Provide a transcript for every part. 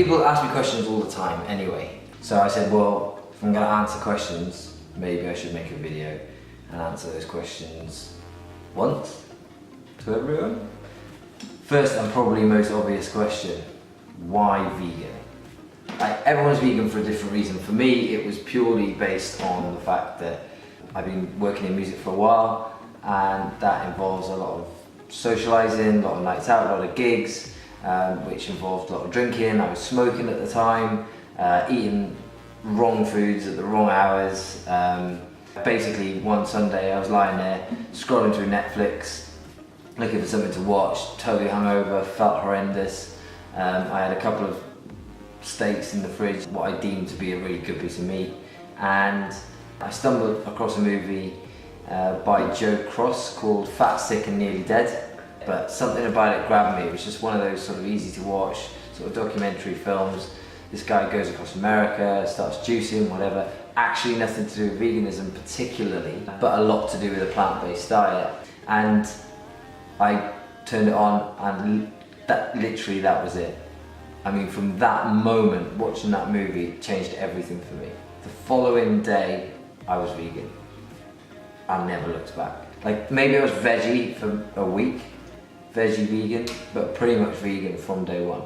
people ask me questions all the time anyway. So I said, well, if I'm gonna answer questions, maybe I should make a video and answer those questions once to everyone. First and probably most obvious question, why vegan? Like, everyone's vegan for a different reason. For me, it was purely based on the fact that I've been working in music for a while, and that involves a lot of socialising, a lot of nights out, a lot of gigs, which involved a lot of drinking. I was smoking at the time, eating wrong foods at the wrong hours. Basically, one Sunday I was lying there, scrolling through Netflix, looking for something to watch, totally hungover, felt horrendous. I had a couple of steaks in the fridge, what I deemed to be a really good piece of meat, and I stumbled across a movie by Joe Cross called Fat, Sick and Nearly Dead. But something about it grabbed me. It was just one of those sort of easy to watch sort of documentary films. This guy goes across America, starts juicing, whatever. Actually nothing to do with veganism particularly, but a lot to do with a plant-based diet. And I turned it on, and that was it. I mean, from that moment, watching that movie, it changed everything for me. The following day, I was vegan. I never looked back. Like, maybe I was veggie for a week, veggie vegan, but pretty much vegan from day one.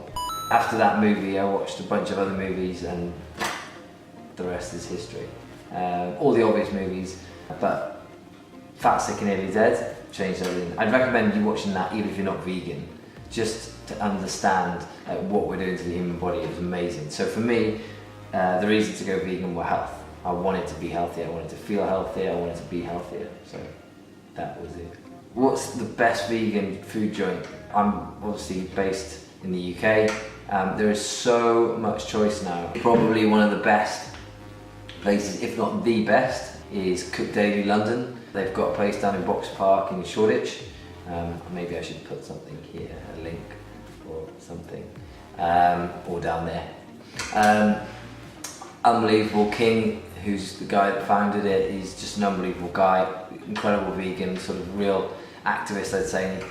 After that movie, I watched a bunch of other movies, and the rest is history. All the obvious movies, but Fat, Sick and Nearly Dead changed everything. I'd recommend you watching that even if you're not vegan, just to understand what we're doing to the human body. It was amazing. So for me, the reason to go vegan was health. I wanted to be healthy, I wanted to feel healthy, I wanted to be healthier. So that was it. What's the best vegan food joint? I'm obviously based in the UK. There is so much choice now. Probably one of the best places, if not the best, is Cook Daily London. They've got a place down in Box Park in Shoreditch. Maybe I should put something here, a link or something, or down there. Unbelievable. King, who's the guy that founded it, he's just an unbelievable guy, incredible vegan, sort of real activist, I'd say,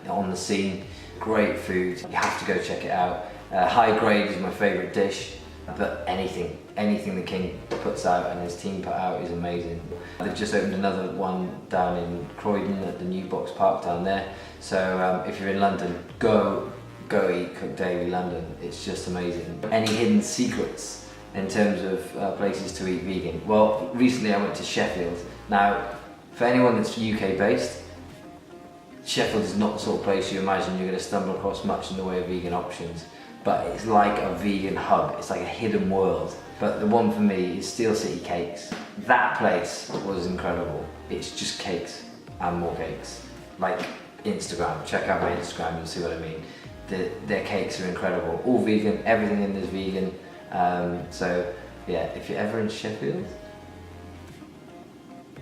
on the scene. Great food, you have to go check it out. High Grade is my favourite dish, but anything the King puts out and his team put out is amazing. They've just opened another one down in Croydon at the new Box Park down there. So if you're in London, go eat Cook Daily London. It's just amazing. Any hidden secrets in terms of places to eat vegan? Well, recently I went to Sheffield. Now, for anyone that's UK based, Sheffield is not the sort of place you imagine you're going to stumble across much in the way of vegan options, but it's like a vegan hub. It's like a hidden world. But the one for me is Steel City Cakes. That place was incredible. It's just cakes and more cakes. Like Instagram, check out my Instagram, you'll see what I mean. Their cakes are incredible. All vegan, everything in there's vegan. So yeah, if you're ever in Sheffield,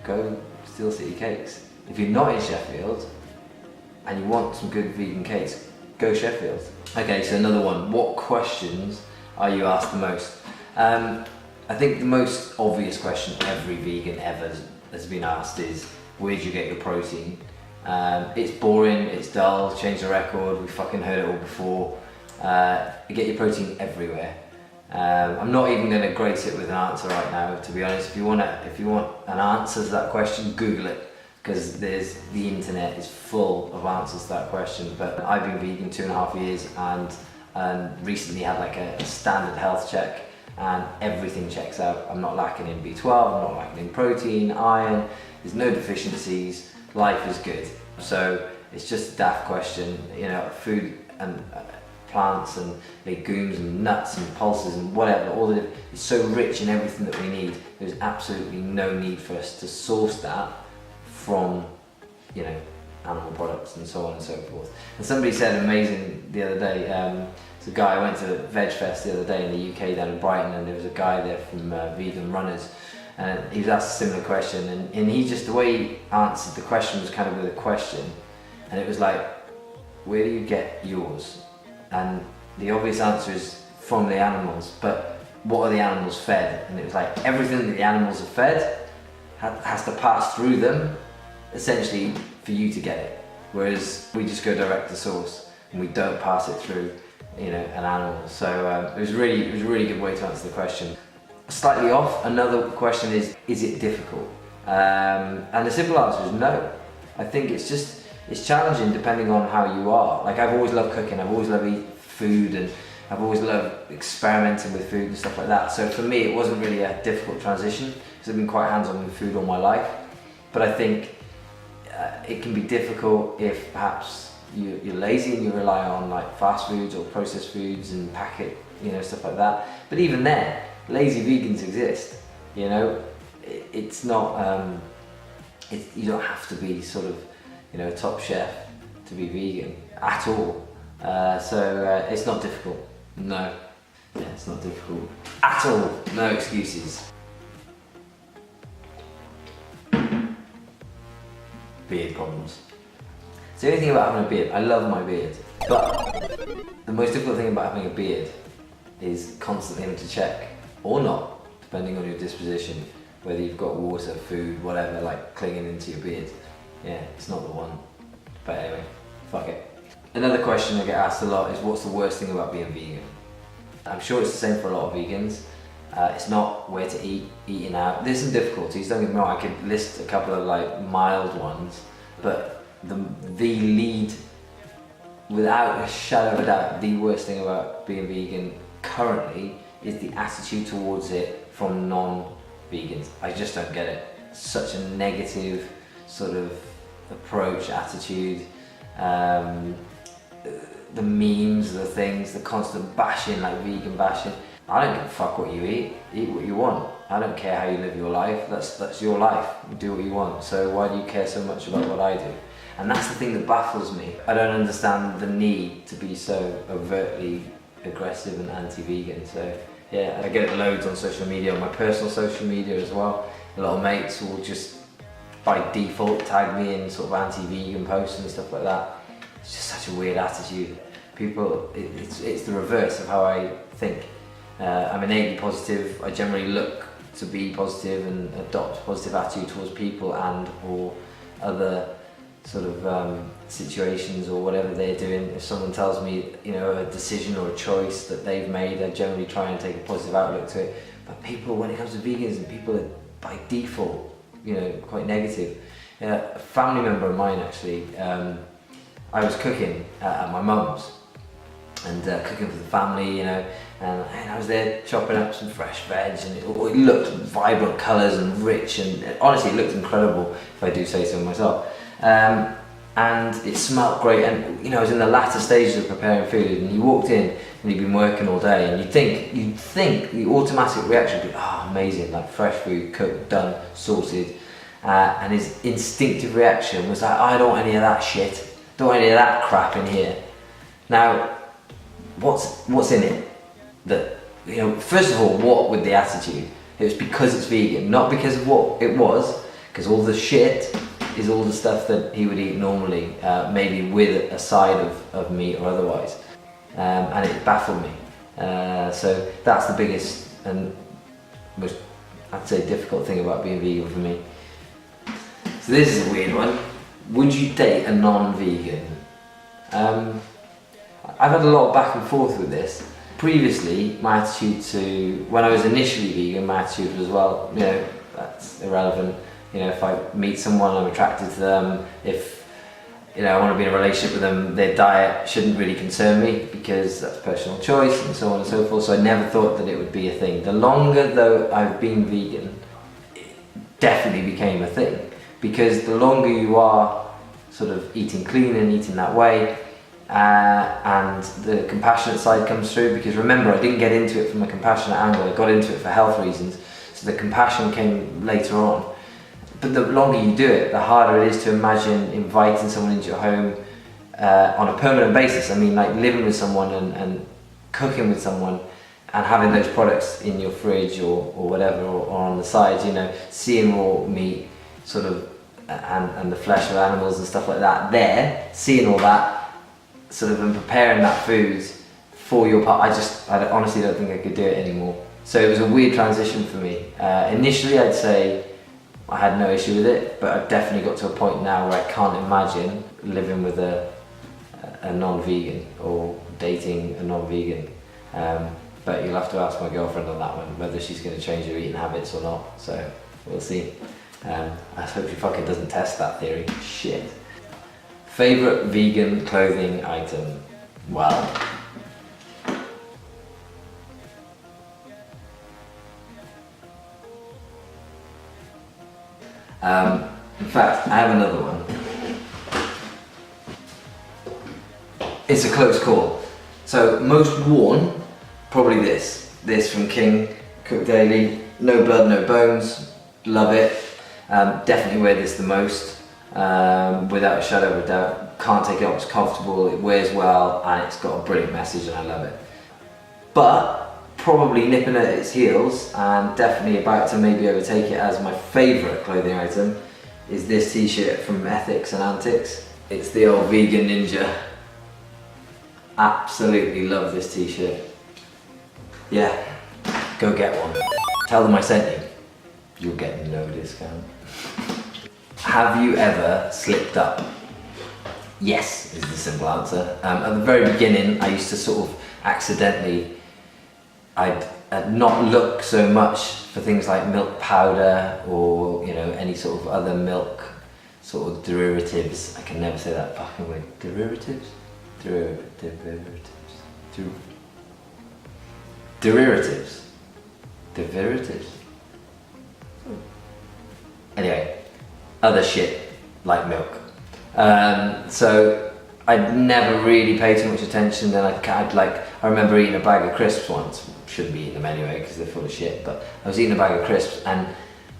go Steel City Cakes. If you're not in Sheffield and you want some good vegan cakes, go Sheffield. Okay, so another one. What questions are you asked the most? I think the most obvious question every vegan ever has been asked is, where do you get your protein? It's boring, it's dull, change the record, we fucking heard it all before. You get your protein everywhere. I'm not even going to grace it with an answer right now, to be honest. If you want an answer to that question, Google it, because the internet is full of answers to that question. But I've been vegan 2.5 years and recently had like a standard health check, and everything checks out. I'm not lacking in B12, I'm not lacking in protein, iron, there's no deficiencies, life is good. So it's just a daft question, you know, food and plants and legumes and nuts and pulses and whatever, all of it is so rich in everything that we need. There's absolutely no need for us to source that from, you know, animal products and so on and so forth. And somebody said amazing the other day, it's a guy, I went to Veg Fest the other day in the UK down in Brighton, and there was a guy there from Vegan Runners, and he was asked a similar question, and he just, the way he answered the question was kind of with a question, and it was like, where do you get yours? And the obvious answer is from the animals, but what are the animals fed? And it was like, everything that the animals are fed has to pass through them, essentially, for you to get it. Whereas we just go direct to source, and we don't pass it through. you know, an animal. So it was a really good way to answer the question. Slightly off, another question is it difficult? And the simple answer is no. I think it's challenging depending on how you are. Like, I've always loved cooking, I've always loved eating food, and I've always loved experimenting with food and stuff like that. So for me, it wasn't really a difficult transition, because I've been quite hands-on with food all my life. But I think it can be difficult if perhaps you're lazy and you rely on like fast foods or processed foods and packet, you know, stuff like that. But even then, lazy vegans exist, you know. It's not, you don't have to be sort of, you know, a top chef to be vegan at all. So it's not difficult, no. Yeah, it's not difficult at all, no excuses. Beard problems. So the only thing about having a beard, I love my beard, but the most difficult thing about having a beard is constantly having to check, or not, depending on your disposition, whether you've got water, food, whatever, like clinging into your beard. Yeah, it's not the one. But anyway, fuck it. Another question I get asked a lot is, what's the worst thing about being vegan? I'm sure it's the same for a lot of vegans. It's not where to eat, eating out. There's some difficulties, don't get me wrong, I could list a couple of like mild ones, but the lead, without a shadow of a doubt, the worst thing about being vegan currently is the attitude towards it from non-vegans. I just don't get it. Such a negative sort of approach, attitude, the memes, the things, the constant bashing, like vegan bashing. I don't give a fuck what you eat what you want. I don't care how you live your life, that's your life, you do what you want. So why do you care so much about what I do? And that's the thing that baffles me. I don't understand the need to be so overtly aggressive and anti-vegan. So yeah, I get it loads on social media, on my personal social media as well. A lot of mates will just by default tag me in sort of anti-vegan posts and stuff like that. It's just such a weird attitude. People, it's the reverse of how I think. I'm innately positive. I generally look to be positive and adopt a positive attitude towards people and or other sort of situations or whatever they're doing. If someone tells me, you know, a decision or a choice that they've made, I generally try and take a positive outlook to it. But people, when it comes to veganism, people are by default, you know, quite negative. A family member of mine actually, I was cooking at my mum's and cooking for the family, you know, and I was there chopping up some fresh veg, and it looked vibrant colours and rich, and honestly it looked incredible, if I do say so myself. And it smelled great, and you know, I was in the latter stages of preparing food, and you walked in and you'd been working all day, and you'd think the automatic reaction would be, oh amazing, like fresh food, cooked, done, sorted, and his instinctive reaction was like, I don't want any of that shit, don't want any of that crap in here. Now, what's in it? That, you know, first of all, what with the attitude? It was because it's vegan, not because of what it was, because all the shit is all the stuff that he would eat normally, maybe with a side of meat or otherwise, and it baffled me. So that's the biggest and most, I'd say, difficult thing about being vegan for me. So this is a weird one. Would you date a non-vegan? I've had a lot of back and forth with this. Previously, my attitude to, when I was initially vegan, my attitude was, well, you know, that's irrelevant. You know, if I meet someone, I'm attracted to them. If, you know, I want to be in a relationship with them, their diet shouldn't really concern me because that's personal choice and so on and so forth. So I never thought that it would be a thing. The longer though I've been vegan, it definitely became a thing, because the longer you are sort of eating clean and eating that way, and the compassionate side comes through, because remember, I didn't get into it from a compassionate angle, I got into it for health reasons, so the compassion came later on. But the longer you do it, the harder it is to imagine inviting someone into your home on a permanent basis. I mean, like living with someone and cooking with someone and having those products in your fridge or whatever, or on the side, you know, seeing raw meat sort of, and the flesh of animals and stuff like that there, seeing all that sort of, and preparing that food for your part. I honestly don't think I could do it anymore. So it was a weird transition for me. Initially I'd say I had no issue with it, but I've definitely got to a point now where I can't imagine living with a non-vegan or dating a non-vegan. But you'll have to ask my girlfriend on that one, whether she's going to change her eating habits or not. So we'll see. I hope she fucking doesn't test that theory. Shit. Favourite vegan clothing item? Well, in fact, I have another one. It's a close call. So most worn, probably this. This from King, Cook Daily. No blood, no bones. Love it. Definitely wear this the most, without a shadow of a doubt. Can't take it off, it's comfortable, it wears well, and it's got a brilliant message and I love it. But probably nipping at its heels and definitely about to maybe overtake it as my favourite clothing item is this t-shirt from Ethics and Antics. It's the old vegan ninja. Absolutely love this t-shirt. Yeah, go get one. Tell them I sent you. You'll get no discount. Have you ever slipped up? Yes, is the simple answer. At the very beginning, I used to sort of accidentally, I'd not look so much for things like milk powder or, you know, any sort of other milk sort of derivatives. I can never say that fucking word. Derivatives? Derivatives. Anyway, other shit like milk. So I'd never really paid too much attention. Then I remember eating a bag of crisps once. Shouldn't be eating them anyway because they're full of shit. But I was eating a bag of crisps, and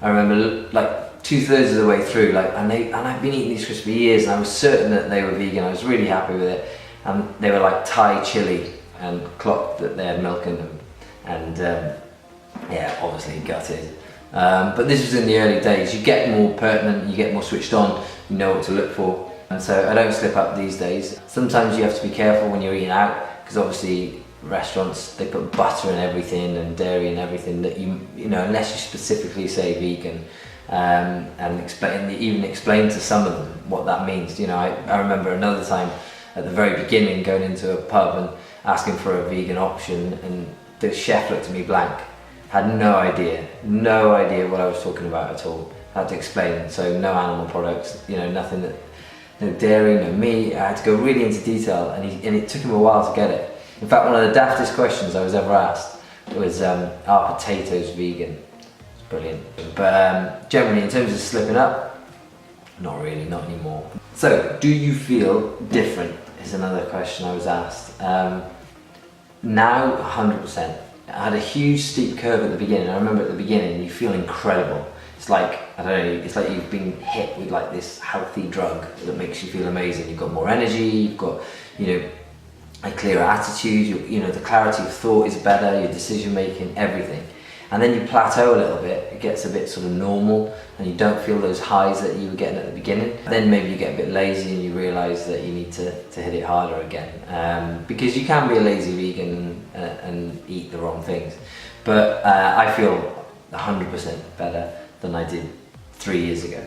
I remember like 2/3 of the way through, and I'd been eating these crisps for years, and I was certain that they were vegan. I was really happy with it, and they were like Thai chili, and clocked that they had milk in them, and yeah, obviously gutted. But this was in the early days. You get more pertinent, you get more switched on, you know what to look for. And so I don't slip up these days. Sometimes you have to be careful when you're eating out, because obviously restaurants, they put butter in everything and dairy and everything that you know, unless you specifically say vegan, and even explain to some of them what that means. You know, I remember another time at the very beginning going into a pub and asking for a vegan option, and the chef looked at me blank. Had no idea what I was talking about at all. I had to explain. So no animal products, you know, nothing that, no dairy, no meat. I had to go really into detail, and it took him a while to get it. In fact, one of the daftest questions I was ever asked was, are potatoes vegan? It's brilliant. But generally, in terms of slipping up, not really, not anymore. So, do you feel different? Is another question I was asked. Now, 100%. I had a huge steep curve at the beginning. I remember at the beginning, you feel incredible. It's like, I don't know, it's like you've been hit with like this healthy drug that makes you feel amazing. You've got more energy, you've got, you know, a clearer attitude, you know, the clarity of thought is better, your decision making, everything. And then you plateau a little bit, it gets a bit sort of normal, and you don't feel those highs that you were getting at the beginning. Then maybe you get a bit lazy and you realise that you need to hit it harder again. Because you can be a lazy vegan and eat the wrong things. But I feel 100% better than I did 3 years ago.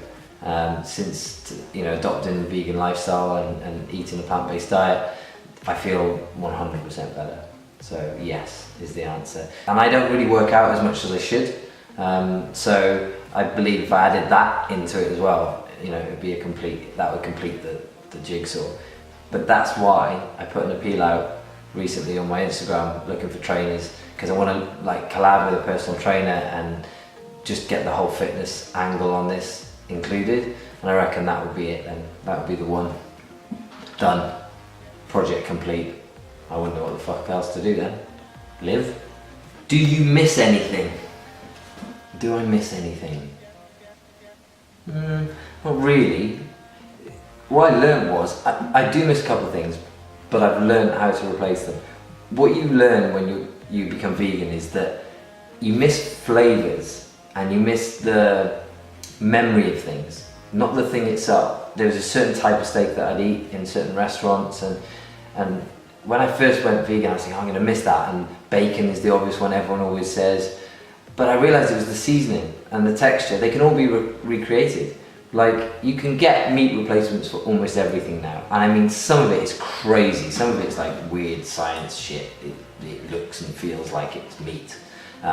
Since, you know, adopting the vegan lifestyle and eating a plant-based diet, I feel 100% better. So yes is the answer. And I don't really work out as much as I should. So I believe if I added that into it as well, you know, it would be that would complete the jigsaw. But that's why I put an appeal out recently on my Instagram looking for trainers, because I want to like collab with a personal trainer and just get the whole fitness angle on this included. And I reckon that would be it then. That would be the one. Done. Project complete. I wouldn't know what the fuck else to do then. Live. Do you miss anything? Do I miss anything? Not really. What I learned was, I do miss a couple of things, but I've learned how to replace them. What you learn when you become vegan is that you miss flavours and you miss the memory of things, not the thing itself. There was a certain type of steak that I'd eat in certain restaurants, and when I first went vegan I was thinking, I'm going to miss that, and bacon is the obvious one everyone always says, but I realised it was the seasoning and the texture. They can all be recreated, Like, you can get meat replacements for almost everything now, and I mean, some of it is crazy, some of it's like weird science shit. It looks and feels like it's meat,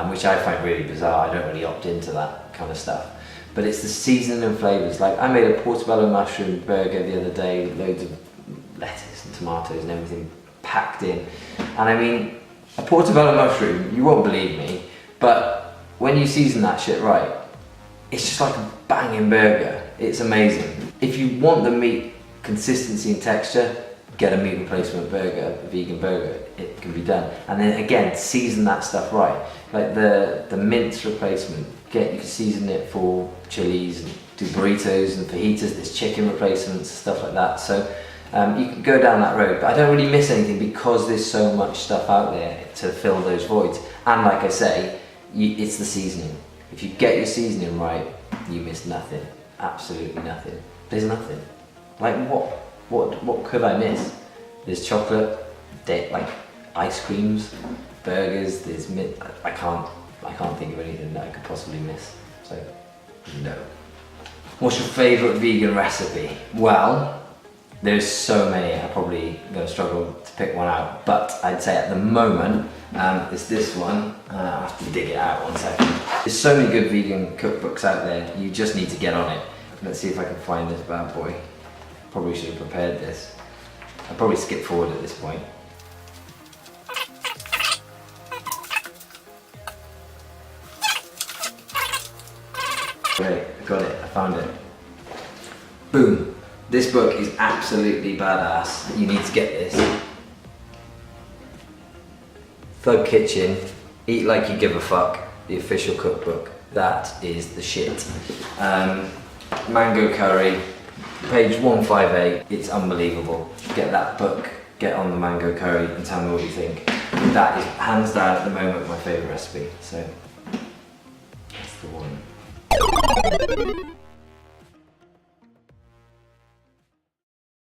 which I find really bizarre. I don't really opt into that kind of stuff. But it's the seasoning and flavours. Like, I made a portobello mushroom burger the other day, loads of lettuce and tomatoes and everything packed in. And I mean, a portobello mushroom, you won't believe me, but when you season that shit right, it's just like a banging burger. It's amazing. If you want the meat consistency and texture, get a meat replacement burger, a vegan burger. It can be done. And then again, season that stuff right. Like the mince replacement, you can season it for chilies and do burritos and fajitas. There's chicken replacements, stuff like that. So you can go down that road, but I don't really miss anything because there's so much stuff out there to fill those voids. And like I say, it's the seasoning. If you get your seasoning right, you miss nothing. Absolutely nothing. There's nothing. Like, what could I miss? There's chocolate, like ice creams, burgers. There's I can't think of anything that I could possibly miss. So, no. What's your favourite vegan recipe? Well, there's so many. I'm probably going to struggle to pick one out, but I'd say at the moment it's this one. I have to dig it out 1 second. There's so many good vegan cookbooks out there. You just need to get on it. Let's see if I can find this bad boy. Probably should have prepared this. I'll probably skip forward at this point. Great, I got it, I found it. Boom. This book is absolutely badass. You need to get this. Thug Kitchen, Eat Like You Give a Fuck, the official cookbook. That is the shit. Mango curry, page 158. It's unbelievable. Get that book, get on the mango curry and tell me what you think. That is hands down at the moment my favourite recipe. So, that's the one.